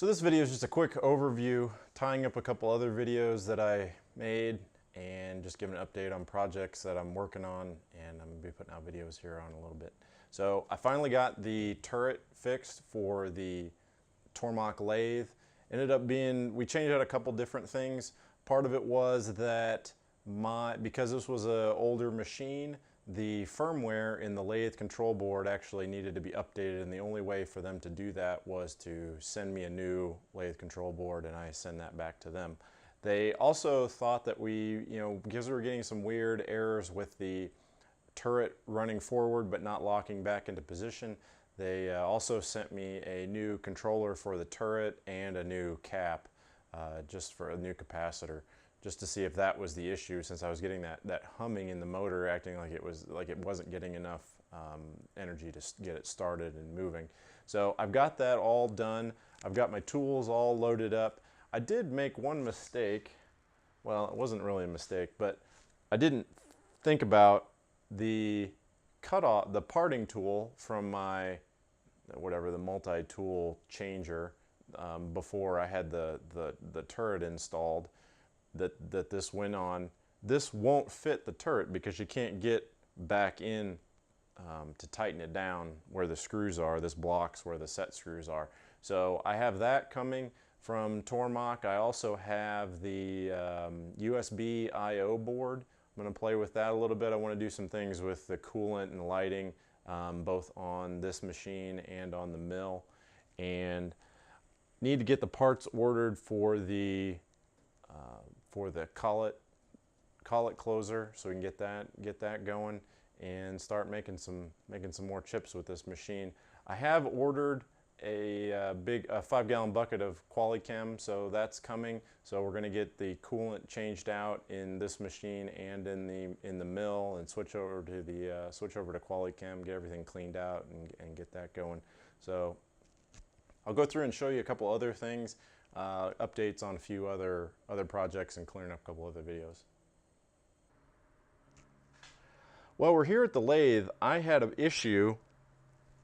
So this video is just a quick overview, tying up a couple other videos that I made and just giving an update on projects that I'm working on, and I'm going to be putting out videos here on a little bit. So I finally got the turret fixed for the Tormach lathe. Ended up being, we changed out a couple different things. Part of it was that because this was an older machine, the firmware in the lathe control board actually needed to be updated, and the only way for them to do that was to send me a new lathe control board, and I send that back to them. They also thought that because we were getting some weird errors with the turret running forward but not locking back into position, they also sent me a new controller for the turret and a new cap, just for a new capacitor, just to see if that was the issue, since I was getting that humming in the motor, acting like it wasn't getting enough energy to get it started and moving. So I've got that all done. I've got my tools all loaded up. I did make one mistake. Well, it wasn't really a mistake, but I didn't think about the cutoff, the parting tool from my the multi-tool changer before I had the turret installed. That this went on. This won't fit the turret because you can't get back in to tighten it down where the screws are. This blocks where the set screws are. So I have that coming from Tormach. I also have the USB I/O board. I'm going to play with that a little bit. I want to do some things with the coolant and lighting, both on this machine and on the mill, and need to get the parts ordered for the collet closer, so we can get that going and start making some more chips with this machine. I have ordered a 5-gallon bucket of Qualichem, so that's coming. So we're going to get the coolant changed out in this machine and in the mill, and switch over to Qualichem, get everything cleaned out, and get that going. So I'll go through and show you a couple other things. Updates on a few other projects, and clearing up a couple other videos. While we're here at the lathe, I had an issue.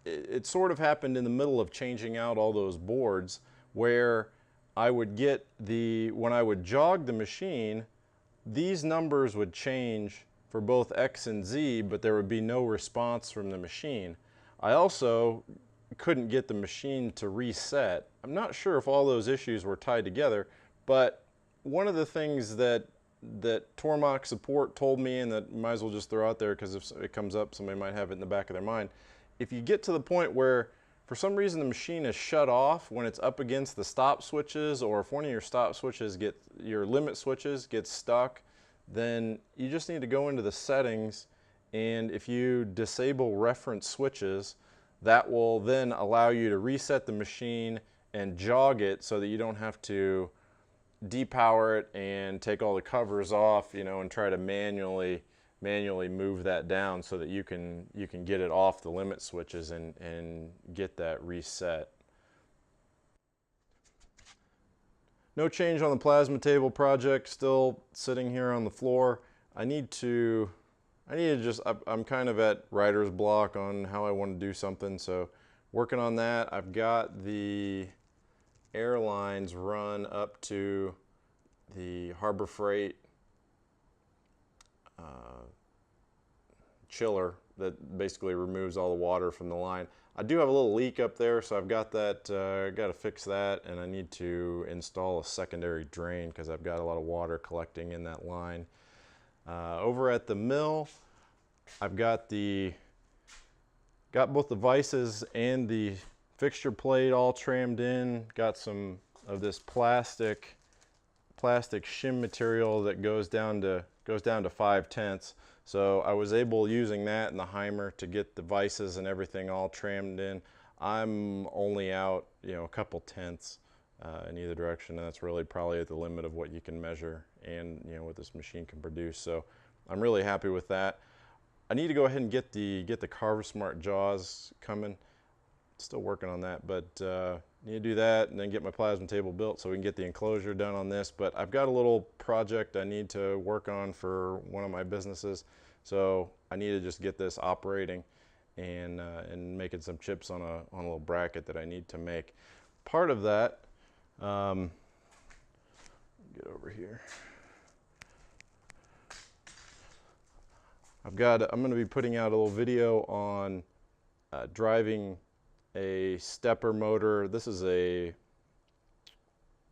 It sort of happened in the middle of changing out all those boards, where I would get when I would jog the machine, these numbers would change for both X and Z, but there would be no response from the machine. I also couldn't get the machine to reset. I'm not sure if all those issues were tied together, but one of the things that Tormach support told me, and that might as well just throw out there because if it comes up, somebody might have it in the back of their mind. If you get to the point where for some reason the machine is shut off when it's up against the stop switches, or if one of your stop switches your limit switches gets stuck, then you just need to go into the settings, and if you disable reference switches, that will then allow you to reset the machine and jog it, so that you don't have to depower it and take all the covers off, and try to manually move that down, so that you can get it off the limit switches and get that reset. No change on the plasma table project, still sitting here on the floor. I'm kind of at writer's block on how I want to do something, so working on that. I've got the airlines run up to the Harbor Freight chiller that basically removes all the water from the line. I do have a little leak up there, so I've got that, got to fix that, and I need to install a secondary drain because I've got a lot of water collecting in that line. Over at the mill, I've got both the vices and the fixture plate all trimmed in. Got some of this plastic shim material that goes down to 5/10. So I was able, using that and the Heimer, to get the vices and everything all trimmed in. I'm only out a couple tenths in either direction, and that's really probably at the limit of what you can measure and what this machine can produce. So I'm really happy with that. I need to go ahead and get the Carver Smart jaws coming. Still working on that, but need to do that and then get my plasma table built so we can get the enclosure done on this. But I've got a little project I need to work on for one of my businesses, so I need to just get this operating and making some chips on a little bracket that I need to make. Part of that Get over here. I'm going to be putting out a little video on driving a stepper motor. This is a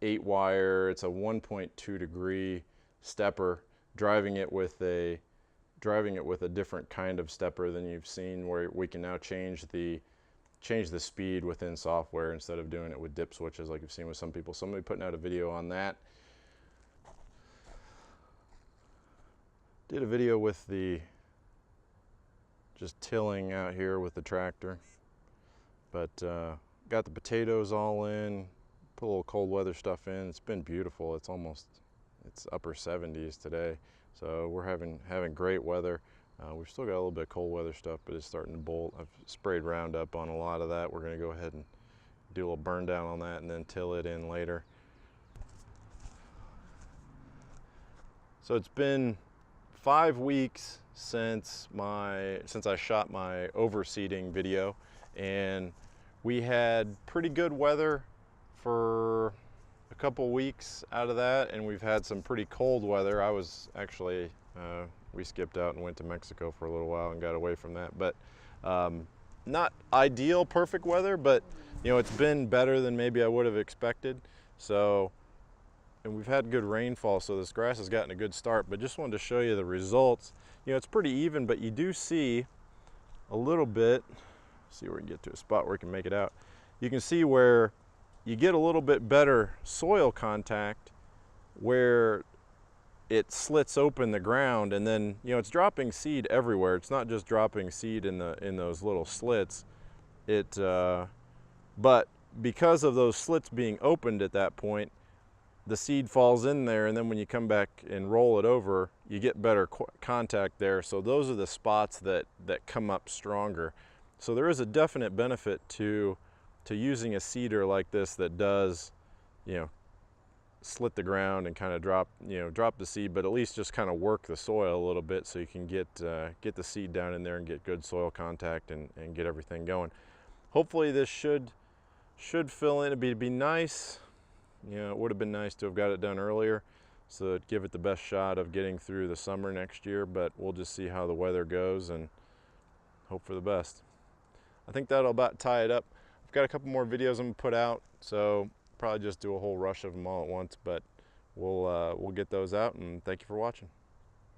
8-wire. It's a 1.2 degree stepper. Driving it with a different kind of stepper than you've seen, where we can now change the speed within software instead of doing it with dip switches like you've seen with some people. So I'm going to be putting out a video on that. Did a video with the just tilling out here with the tractor, but got the potatoes all in, put a little cold weather stuff in. It's been beautiful. It's upper 70s today, so we're having great weather. We've still got a little bit of cold weather stuff, but it's starting to bolt. I've sprayed Roundup on a lot of that. We're going to go ahead and do a little burn down on that and then till it in later. So it's been 5 weeks since I shot my overseeding video, and we had pretty good weather for a couple weeks out of that, and we've had some pretty cold weather. I was actually we skipped out and went to Mexico for a little while and got away from that, but not ideal perfect weather, but you know, it's been better than maybe I would have expected. So, and we've had good rainfall, so this grass has gotten a good start. But just wanted to show you the results. You know, it's pretty even, but you do see a little bit. See where we can get to a spot where we can make it out. You can see where you get a little bit better soil contact where it slits open the ground, and then, you know, it's dropping seed everywhere. It's not just dropping seed in those little slits. But because of those slits being opened at that point, the seed falls in there, and then when you come back and roll it over, you get better contact there. So those are the spots that come up stronger. So there is a definite benefit to using a seeder like this that does, you know, slit the ground and kind of drop the seed, but at least just kind of work the soil a little bit so you can get the seed down in there and get good soil contact and get everything going. Hopefully this should fill in. It'd be nice. You know, it would have been nice to have got it done earlier, so it'd give it the best shot of getting through the summer next year, but we'll just see how the weather goes and hope for the best. I think that'll about tie it up. I've got a couple more videos I'm gonna put out, so probably just do a whole rush of them all at once, but we'll get those out, and thank you for watching.